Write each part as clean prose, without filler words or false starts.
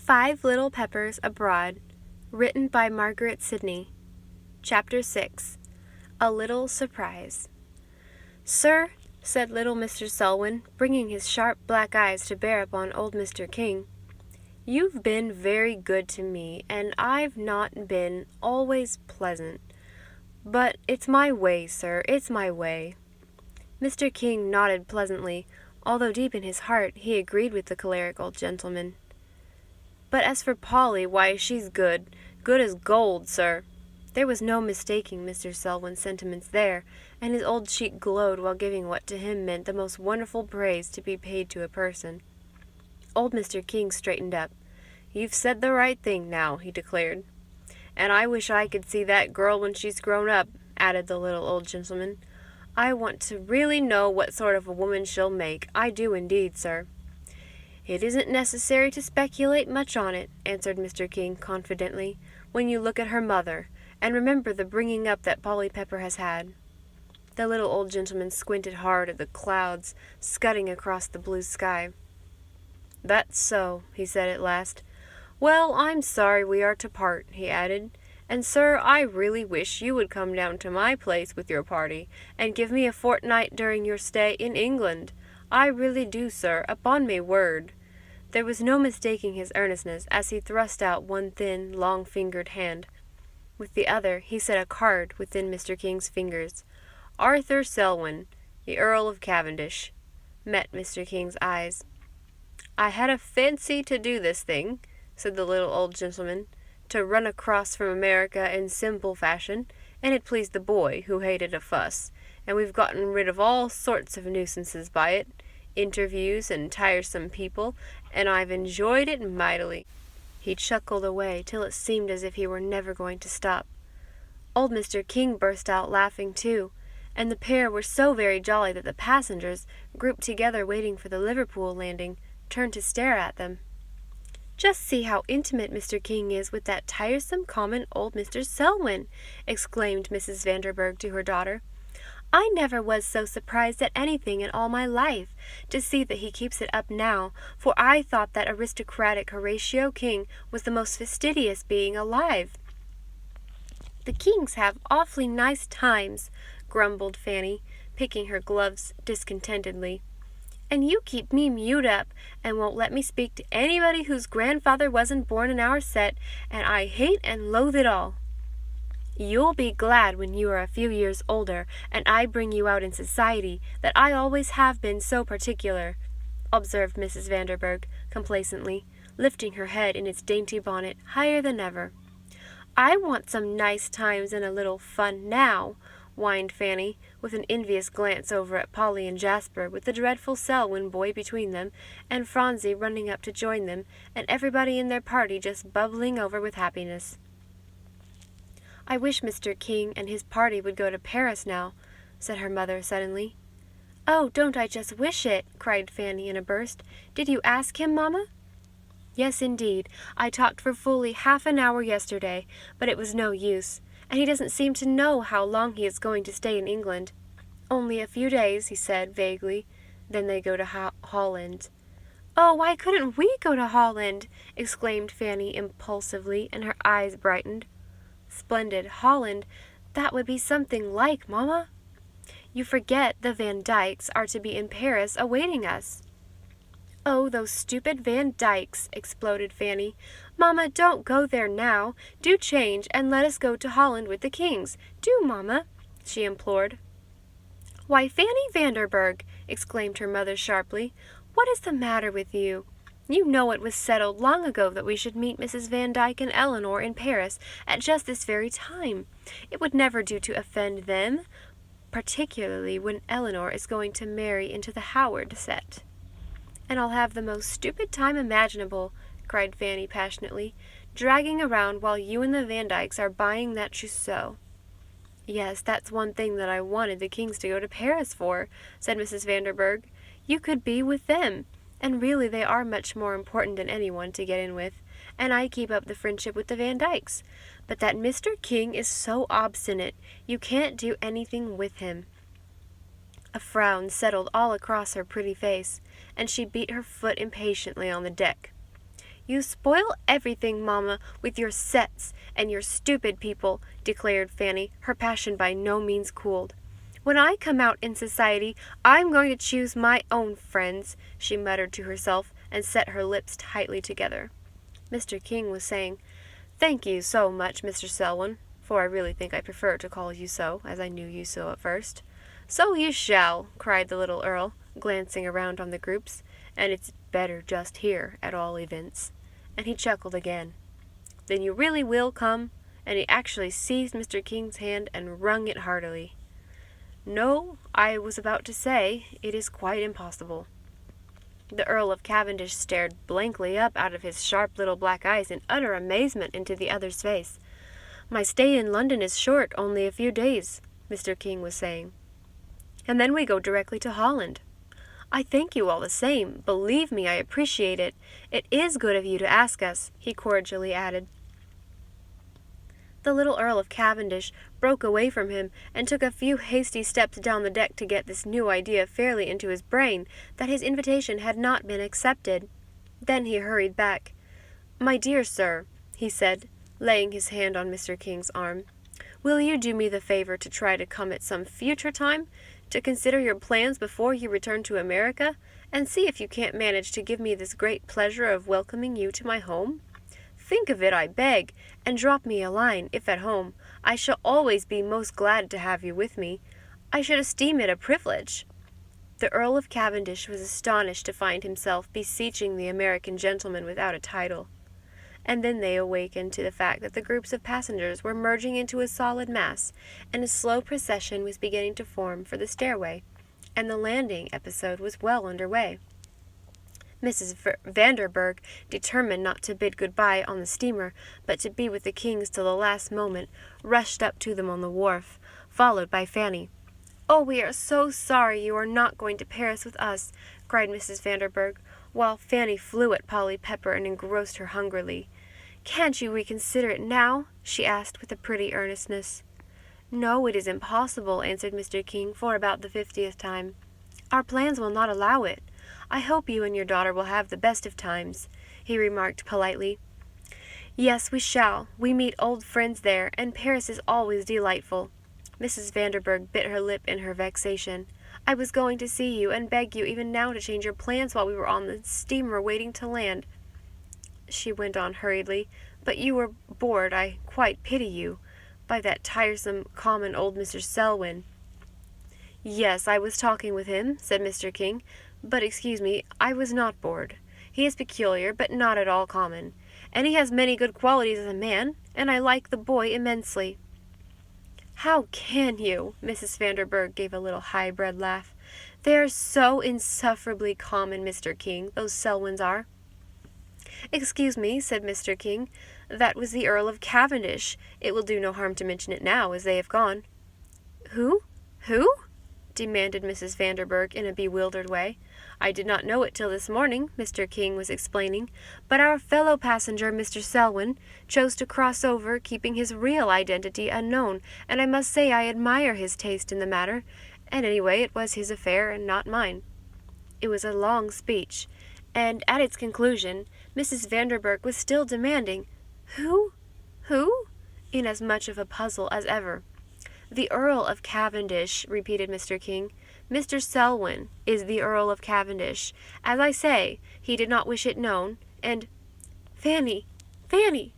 Five Little Peppers Abroad, written by Margaret Sidney. Chapter 6. A Little Surprise. "Sir," said little Mr. Selwyn, bringing his sharp black eyes to bear upon old Mr. King, "you've been very good to me, and I've not been always pleasant. But it's my way, sir, it's my way." Mr. King nodded pleasantly, although deep in his heart he agreed with the choleric old gentleman. "But as for Polly, why, she's good as gold, sir." There was no mistaking Mr. Selwyn's sentiments there, and his old cheek glowed while giving what to him meant the most wonderful praise to be paid to a person. Old Mr. King straightened up. "You've said the right thing now," he declared. "And I wish I could see that girl when she's grown up," added the little old gentleman. "I want to really know what sort of a woman she'll make. I do indeed, sir." "It isn't necessary to speculate much on it," answered Mr. King confidently, "when you look at her mother, and remember the bringing up that Polly Pepper has had." The little old gentleman squinted hard at the clouds scudding across the blue sky. "That's so," he said at last. "Well, I'm sorry we are to part," he added. "And, sir, I really wish you would come down to my place with your party, and give me a fortnight during your stay in England. I really do, sir, upon me word." There was no mistaking his earnestness as he thrust out one thin, long-fingered hand. With the other he set a card within Mr. King's fingers. "Arthur Selwyn, the Earl of Cavendish," met Mr. King's eyes. "I had a fancy to do this thing," said the little old gentleman, "to run across from America in simple fashion, and it pleased the boy, who hated a fuss, and we've gotten rid of all sorts of nuisances by it, interviews and tiresome people, and I've enjoyed it mightily." He chuckled away till it seemed as if he were never going to stop. Old Mr. King burst out laughing too, and the pair were so very jolly that the passengers, grouped together waiting for the Liverpool landing, turned to stare at them. "Just see how intimate Mr. King is with that tiresome common old Mr. Selwyn!" exclaimed Mrs. Vanderburgh to her daughter. "I never was so surprised at anything in all my life, to see that he keeps it up now, for I thought that aristocratic Horatio King was the most fastidious being alive." "The Kings have awfully nice times," grumbled Fanny, picking her gloves discontentedly. "And you keep me mewed up, and won't let me speak to anybody whose grandfather wasn't born in our set, and I hate and loathe it all." "You'll be glad when you are a few years older, and I bring you out in society, that I always have been so particular," observed Mrs. Vanderburgh complacently, lifting her head in its dainty bonnet higher than ever. "I want some nice times and a little fun now," whined Fanny, with an envious glance over at Polly and Jasper, with the dreadful Selwyn boy between them, and Phronsie running up to join them, and everybody in their party just bubbling over with happiness. "I wish Mr. King and his party would go to Paris now," said her mother suddenly. "Oh, don't I just wish it!" cried Fanny in a burst. "Did you ask him, Mamma?" "Yes, indeed. I talked for fully half an hour yesterday, but it was no use, and he doesn't seem to know how long he is going to stay in England. Only a few days, he said vaguely. Then they go to Holland." "Oh, why couldn't we go to Holland?" exclaimed Fanny impulsively, and her eyes brightened. "Splendid! Holland! That would be something like, Mamma." "You forget the Van Dykes are to be in Paris awaiting us." "Oh, those stupid Van Dykes!" exploded Fanny. "Mamma, don't go there now. Do change, and let us go to Holland with the Kings. Do, Mamma," she implored. "Why, Fanny Vanderburgh!" exclaimed her mother sharply. "What is the matter with you? You know it was settled long ago that we should meet Mrs. Van Dyke and Eleanor in Paris at just this very time. It would never do to offend them, particularly when Eleanor is going to marry into the Howard set." "And I'll have the most stupid time imaginable," cried Fanny passionately, "dragging around while you and the Van Dykes are buying that trousseau." "Yes, that's one thing that I wanted the Kings to go to Paris for," said Mrs. Vanderburgh. "You could be with them. And really they are much more important than anyone to get in with, and I keep up the friendship with the Van Dykes. But that Mr. King is so obstinate, you can't do anything with him." A frown settled all across her pretty face, and she beat her foot impatiently on the deck. "You spoil everything, Mamma, with your sets and your stupid people," declared Fanny, her passion by no means cooled. "When I come out in society, I'm going to choose my own friends," she muttered to herself, and set her lips tightly together. Mr. King was saying, "Thank you so much, Mr. Selwyn, for I really think I prefer to call you so, as I knew you so at first." "So you shall," cried the little Earl, glancing around on the groups, "and it's better just here, at all events." And he chuckled again. "Then you really will come?" And he actually seized Mr. King's hand and wrung it heartily. "No, I was about to say, it is quite impossible." The Earl of Cavendish stared blankly up out of his sharp little black eyes in utter amazement into the other's face. "My stay in London is short, only a few days," Mr. King was saying. "And then we go directly to Holland." "I thank you all the same. Believe me, I appreciate it. It is good of you to ask us," he cordially added. The little Earl of Cavendish broke away from him and took a few hasty steps down the deck to get this new idea fairly into his brain, that his invitation had not been accepted. Then he hurried back. "My dear sir," he said, laying his hand on Mr. King's arm, "will you do me the favor to try to come at some future time, to consider your plans before you return to America, and see if you can't manage to give me this great pleasure of welcoming you to my home? Think of it, I beg, and drop me a line, if at home. I shall always be most glad to have you with me. I should esteem it a privilege." The Earl of Cavendish was astonished to find himself beseeching the American gentleman without a title. And then they awakened to the fact that the groups of passengers were merging into a solid mass, and a slow procession was beginning to form for the stairway, and the landing episode was well under way. Mrs. Vanderburgh, determined not to bid good-bye on the steamer, but to be with the Kings till the last moment, rushed up to them on the wharf, followed by Fanny. "Oh, we are so sorry you are not going to Paris with us," cried Mrs. Vanderburgh, while Fanny flew at Polly Pepper and engrossed her hungrily. "Can't you reconsider it now?" she asked with a pretty earnestness. "No, it is impossible," answered Mr. King for about the 50th time. "Our plans will not allow it. I hope you and your daughter will have the best of times," he remarked politely. "Yes, we shall. We meet old friends there, and Paris is always delightful." Mrs. Vanderburgh bit her lip in her vexation. "I was going to see you, and beg you even now to change your plans while we were on the steamer waiting to land," she went on hurriedly, "but you were bored, I quite pity you, by that tiresome, common old Mr. Selwyn." "Yes, I was talking with him," said Mr. King, "but excuse me, I was not bored. He is peculiar, but not at all common, and he has many good qualities as a man, and I like the boy immensely." "How can you?" Mrs. Vanderburgh gave a little high-bred laugh. "They are so insufferably common, Mr. King, those Selwyns are." "Excuse me," said Mr. King, "that was the Earl of Cavendish. It will do no harm to mention it now, as they have gone." "Who? Who?" demanded Mrs. Vanderburgh in a bewildered way. "I did not know it till this morning," Mr. King was explaining, "but our fellow passenger, Mr. Selwyn, chose to cross over, keeping his real identity unknown, and I must say I admire his taste in the matter, and anyway it was his affair and not mine." It was a long speech, and at its conclusion Mrs. Vanderburgh was still demanding, "Who? Who?" in as much of a puzzle as ever. "The Earl of Cavendish," repeated Mr. King. "Mr. Selwyn is the Earl of Cavendish. As I say, he did not wish it known, and—" "Fanny! Fanny!"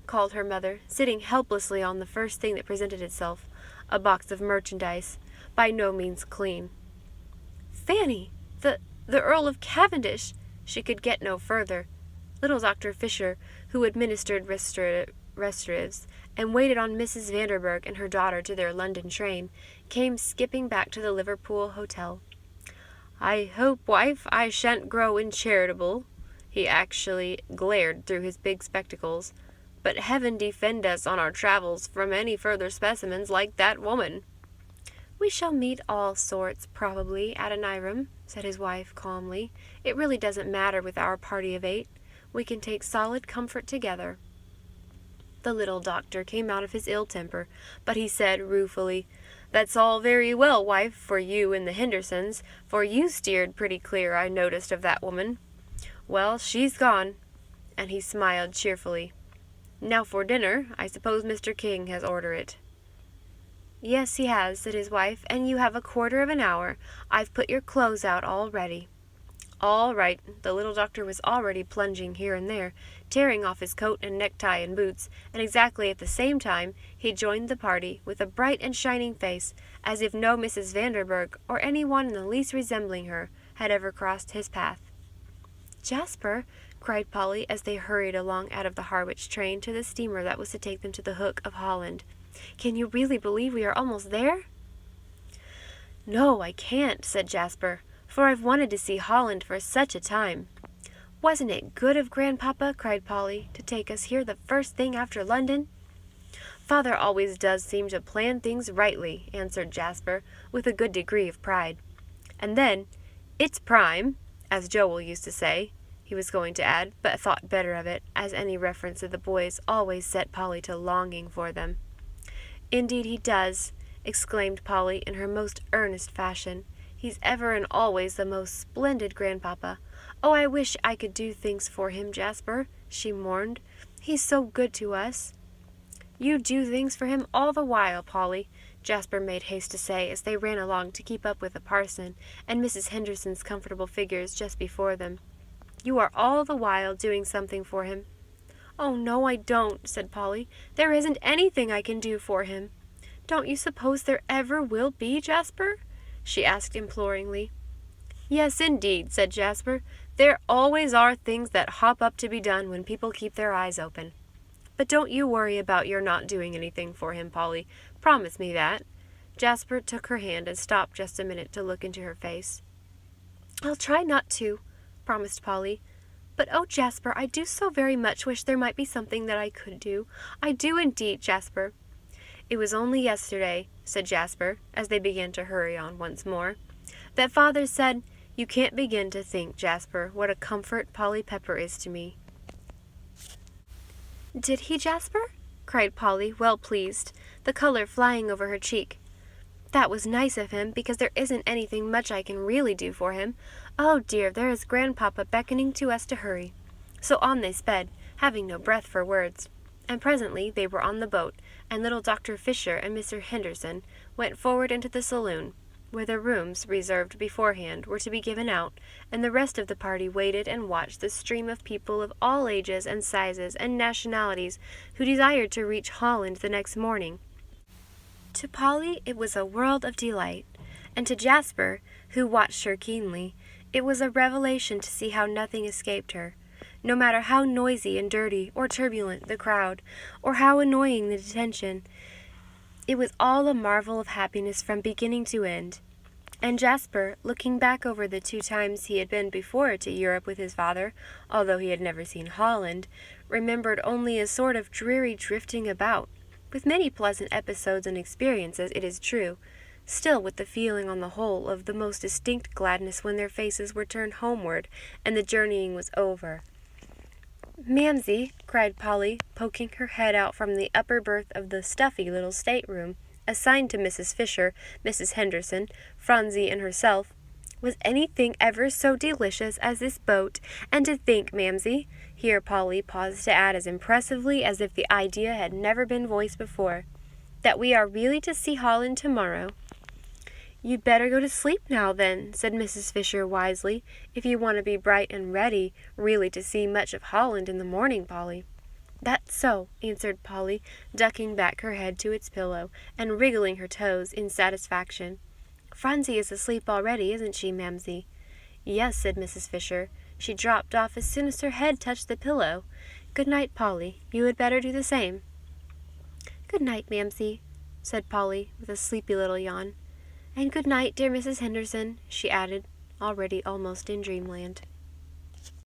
called her mother, sitting helplessly on the first thing that presented itself, a box of merchandise, by no means clean. "Fanny! The Earl of Cavendish!" She could get no further. Little Dr. Fisher, who administered restoratives, and waited on Mrs. Vanderburgh and her daughter to their London train, came skipping back to the Liverpool hotel. "I hope, wife, I shan't grow uncharitable." He actually glared through his big spectacles. "But heaven defend us on our travels from any further specimens like that woman." "We shall meet all sorts, probably, Adoniram," said his wife calmly. "It really doesn't matter with our party of 8. We can take solid comfort together." The little doctor came out of his ill temper, but he said ruefully, "That's all very well, wife, for you and the Hendersons, for you steered pretty clear, I noticed, of that woman. Well, she's gone." and he smiled cheerfully. "Now for dinner. I suppose Mr. King has ordered it." "Yes, he has," said his wife, "and you have a quarter of an hour. I've put your clothes out all ready." "All right." The little doctor was already plunging here and there, tearing off his coat and necktie and boots, and exactly at the same time he joined the party, with a bright and shining face, as if no Mrs. Vanderburgh, or any one in the least resembling her, had ever crossed his path. "Jasper," cried Polly, as they hurried along out of the Harwich train to the steamer that was to take them to the Hook of Holland, "can you really believe we are almost there?" "No, I can't," said Jasper, "for I've wanted to see Holland for such a time." "Wasn't it good of Grandpapa," cried Polly, "to take us here the first thing after London?" "Father always does seem to plan things rightly," answered Jasper, with a good degree of pride. "And then, it's prime, as Joel used to say," he was going to add, but thought better of it, as any reference to the boys always set Polly to longing for them. "Indeed he does," exclaimed Polly in her most earnest fashion. "He's ever and always the most splendid grandpapa. Oh, I wish I could do things for him, Jasper," she mourned. "He's so good to us." "You do things for him all the while, Polly," Jasper made haste to say, as they ran along to keep up with the parson and Mrs. Henderson's comfortable figures just before them. "You are all the while doing something for him." "Oh, no, I don't," said Polly. "There isn't anything I can do for him." "Don't you suppose there ever will be, Jasper?" she asked imploringly. "Yes, indeed," said Jasper. "There always are things that hop up to be done when people keep their eyes open. But don't you worry about your not doing anything for him, Polly. Promise me that." Jasper took her hand and stopped just a minute to look into her face. "I'll try not to," promised Polly. "But oh, Jasper, I do so very much wish there might be something that I could do. I do indeed, Jasper." "It was only yesterday," said Jasper, as they began to hurry on once more, "that Father said, 'You can't begin to think, Jasper, what a comfort Polly Pepper is to me.'" "Did he, Jasper?" cried Polly, well pleased, the color flying over her cheek. "That was nice of him, because there isn't anything much I can really do for him. Oh dear, there is Grandpapa beckoning to us to hurry." So on they sped, having no breath for words. And presently they were on the boat, and little Dr. Fisher and Mr. Henderson went forward into the saloon, where the rooms reserved beforehand were to be given out, and the rest of the party waited and watched the stream of people of all ages and sizes and nationalities who desired to reach Holland the next morning. To Polly it was a world of delight, and to Jasper, who watched her keenly, it was a revelation to see how nothing escaped her, no matter how noisy and dirty or turbulent the crowd, or how annoying the detention. It was all a marvel of happiness from beginning to end. And Jasper, looking back over the 2 times he had been before to Europe with his father, although he had never seen Holland, remembered only a sort of dreary drifting about, with many pleasant episodes and experiences, it is true, still with the feeling on the whole of the most distinct gladness when their faces were turned homeward and the journeying was over. "Mamsie," cried Polly, poking her head out from the upper berth of the stuffy little stateroom assigned to Mrs. Fisher, Mrs. Henderson, Phronsie, and herself, "was anything ever so delicious as this boat? And to think, Mamsie," here Polly paused to add as impressively as if the idea had never been voiced before, "that we are really to see Holland tomorrow." "You'd better go to sleep now, then," said Mrs. Fisher wisely, "if you want to be bright and ready really to see much of Holland in the morning, Polly." "That's so," answered Polly, ducking back her head to its pillow, and wriggling her toes in satisfaction. "Phronsie is asleep already, isn't she, Mamsie?" "Yes," said Mrs. Fisher. "She dropped off as soon as her head touched the pillow. Good night, Polly. You had better do the same." "Good night, Mamsie," said Polly, with a sleepy little yawn. "And good night, dear Mrs. Henderson," she added, already almost in dreamland.